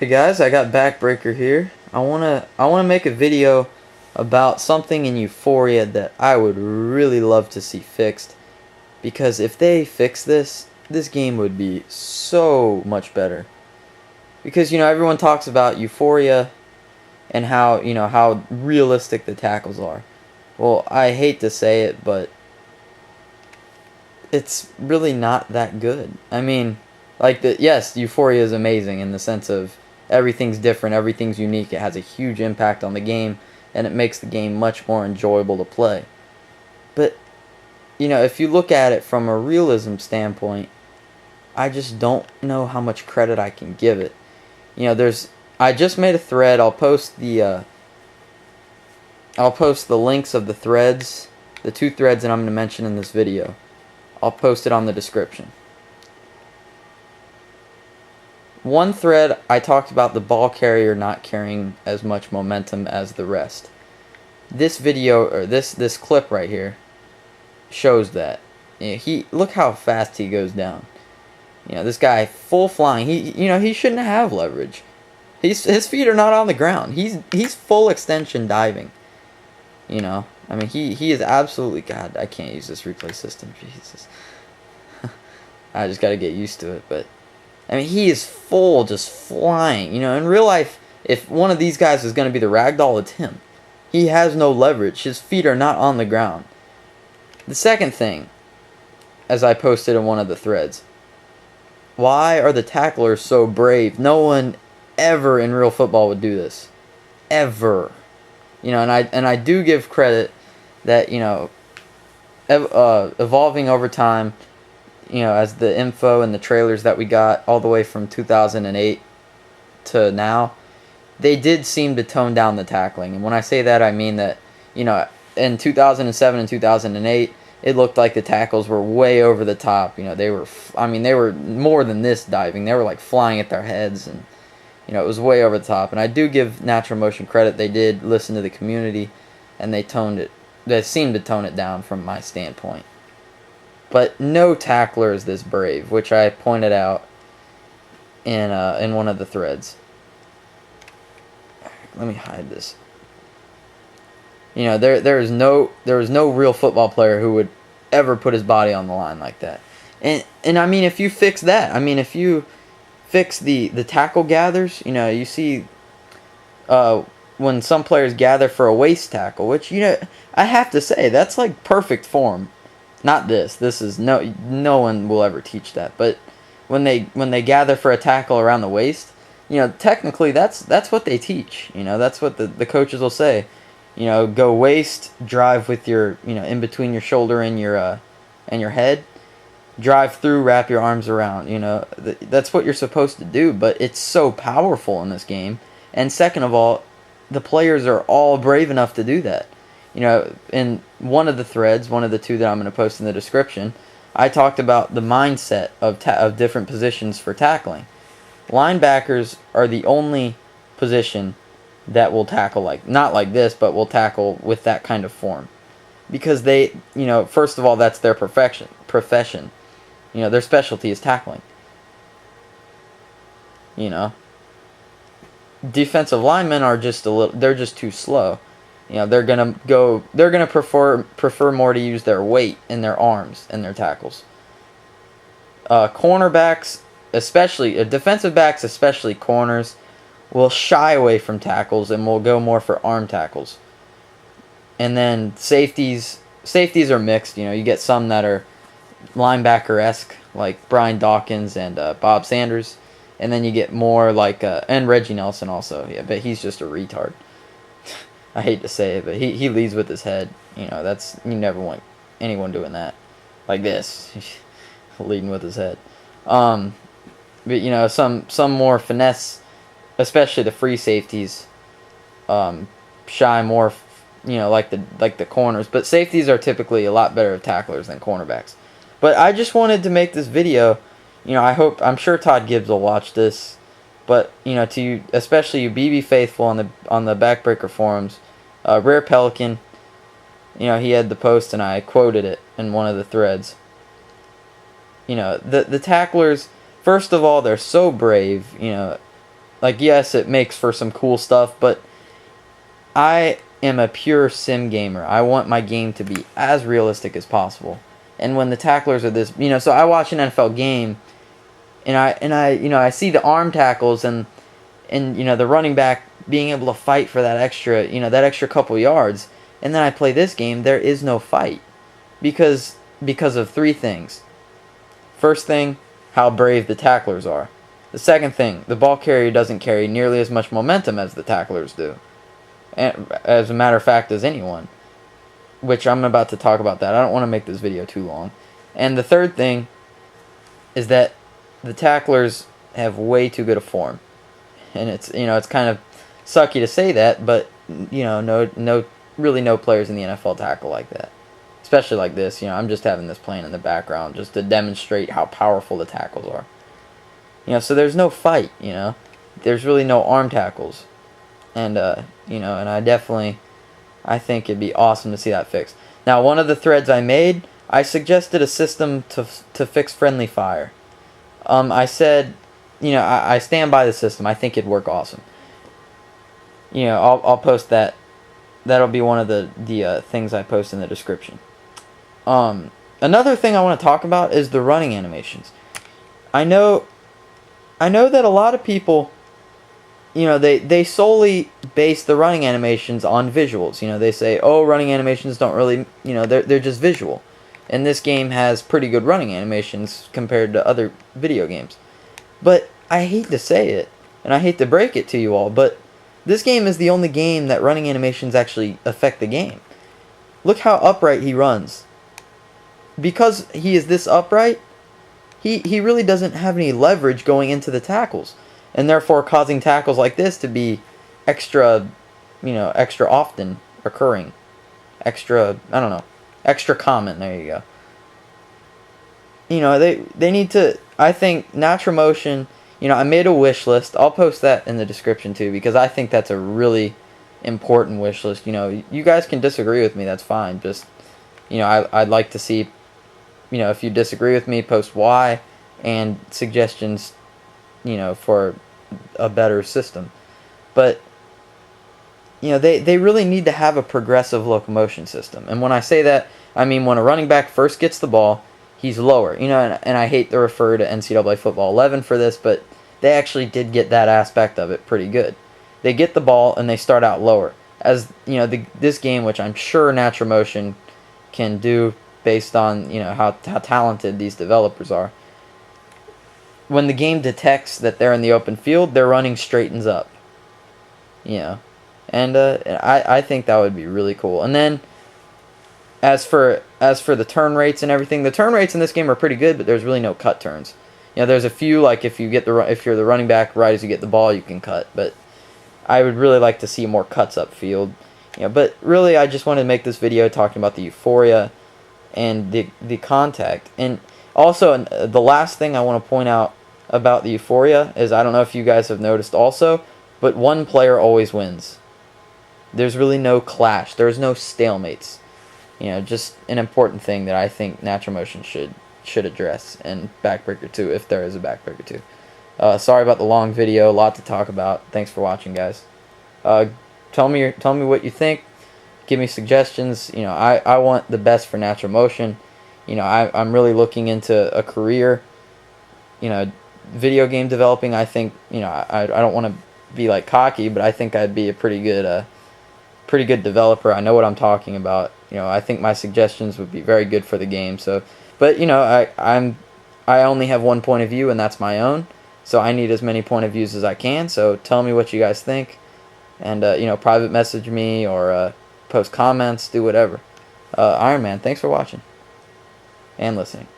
Hey guys, I got Backbreaker here. I wanna make a video about something in Euphoria that I would really love to see fixed. Because if they fix this game would be so much better. Because everyone talks about Euphoria and how realistic the tackles are. Well, I hate to say it, but it's really not that good. I mean, yes, Euphoria is amazing in the sense of everything's different, everything's unique. It has a huge impact on the game, and it makes the game much more enjoyable to play. But if you look at it from a realism standpoint, I just don't know how much credit I can give it. I just made a thread. I'll post the links of the threads, the two threads that I'm going to mention in this video. I'll post it on the description. One thread, I talked about the ball carrier not carrying as much momentum as the rest. This video, or this clip right here, shows that. Look how fast he goes down. This guy full flying. He shouldn't have leverage. His feet are not on the ground. He's full extension diving. I mean, he is absolutely, God, I can't use this replay system. Jesus. I just got to get used to it, but I mean, he is full, just flying. In real life, if one of these guys is going to be the ragdoll, it's him. He has no leverage. His feet are not on the ground. The second thing, as I posted in one of the threads, why are the tacklers so brave? No one ever in real football would do this. Ever. And I do give credit that, evolving over time, as the info and the trailers that we got all the way from 2008 to now, they did seem to tone down the tackling. And when I say that, I mean that, in 2007 and 2008, it looked like the tackles were way over the top. They were more than this diving. They were like flying at their heads, and it was way over the top. And I do give Natural Motion credit. They did listen to the community, and they seemed to tone it down from my standpoint. But no tackler is this brave, which I pointed out in one of the threads. Let me hide this. There is no real football player who would ever put his body on the line like that. And I mean, if you fix that, I mean, if you fix the tackle gathers, you see when some players gather for a waist tackle, which I have to say, that's like perfect form. Not this. This is no one will ever teach that. But when they gather for a tackle around the waist, technically that's what they teach. That's what the coaches will say. Go waist, drive with your in between your shoulder and your head, drive through, wrap your arms around. That's what you're supposed to do. But it's so powerful in this game. And second of all, the players are all brave enough to do that. In one of the threads, one of the two that I'm going to post in the description, I talked about the mindset of different positions for tackling. Linebackers are the only position that will tackle not like this, but will tackle with that kind of form. Because they, first of all, that's their profession. Their specialty is tackling. Defensive linemen are they're just too slow. They're gonna prefer more to use their weight in their arms and their tackles. Cornerbacks, especially defensive backs, especially corners, will shy away from tackles and will go more for arm tackles. And then safeties are mixed. You get some that are linebacker-esque, like Brian Dawkins and Bob Sanders, and then you get more like and Reggie Nelson also. Yeah, but he's just a retard. I hate to say it, but he leads with his head. You never want anyone doing that. Like this. Leading with his head. But some more finesse, especially the free safeties, shy more, like the corners. But safeties are typically a lot better tacklers than cornerbacks. But I just wanted to make this video. I'm sure Todd Gibbs will watch this. But to you, especially you BB faithful on the Backbreaker forums, Rare Pelican, he had the post and I quoted it in one of the threads. The tacklers, first of all, they're so brave. Like, yes, it makes for some cool stuff, but I am a pure sim gamer. I want my game to be as realistic as possible. And when the tacklers are this, so I watch an NFL game, and I see the arm tackles and the running back being able to fight for that extra couple yards. And then I play this game, there is no fight because of three things. First thing, how brave the tacklers are. The second thing, the ball carrier doesn't carry nearly as much momentum as the tacklers do. And as a matter of fact, as anyone. Which I'm about to talk about that. I don't want to make this video too long. And the third thing is that the tacklers have way too good a form. And it's kind of sucky to say that, but really no players in the NFL tackle like that. Especially like this, I'm just having this playing in the background just to demonstrate how powerful the tackles are. So there's no fight, There's really no arm tackles. And, and I think it'd be awesome to see that fixed. Now, one of the threads I made, I suggested a system to fix friendly fire. I said, I stand by the system. I think it'd work awesome. I'll post that. That'll be one of the things I post in the description. Another thing I want to talk about is the running animations. I know that a lot of people, they solely base the running animations on visuals. They say, oh, running animations don't really, they're just visual. And this game has pretty good running animations compared to other video games. But I hate to say it, and I hate to break it to you all, but this game is the only game that running animations actually affect the game. Look how upright he runs. Because he is this upright, he really doesn't have any leverage going into the tackles, and therefore causing tackles like this to be extra often occurring. Extra common, there you go. They need to, I think, natural motion, I made a wish list. I'll post that in the description too, because I think that's a really important wish list. You guys can disagree with me, that's fine. Just, I'd like to see, if you disagree with me, post why, and suggestions, for a better system. But, they really need to have a progressive locomotion system. And when I say that, I mean when a running back first gets the ball, he's lower. And I hate to refer to NCAA Football 11 for this, but they actually did get that aspect of it pretty good. They get the ball and they start out lower. As, this game, which I'm sure Natural Motion can do based on, how talented these developers are. When the game detects that they're in the open field, their running straightens up. And I think that would be really cool. And then, as for the turn rates and everything, the turn rates in this game are pretty good, but there's really no cut turns. There's a few, like if you're the running back, right as you get the ball, you can cut. But I would really like to see more cuts upfield. But really, I just wanted to make this video talking about the euphoria and the contact. And also, the last thing I want to point out about the euphoria is, I don't know if you guys have noticed also, but one player always wins. There's really no clash. There's no stalemates. Just an important thing that I think Natural Motion should address in Backbreaker 2, if there is a Backbreaker 2. Sorry about the long video. A lot to talk about. Thanks for watching, guys. Tell me what you think. Give me suggestions. I want the best for Natural Motion. I'm really looking into a career. Video game developing. I think I don't want to be like cocky, but I think I'd be a pretty good developer. I know what I'm talking about. I think my suggestions would be very good for the game. So, but I only have one point of view, and that's my own. So I need as many point of views as I can. So tell me what you guys think, and private message me or post comments, do whatever. Iron Man, thanks for watching and listening.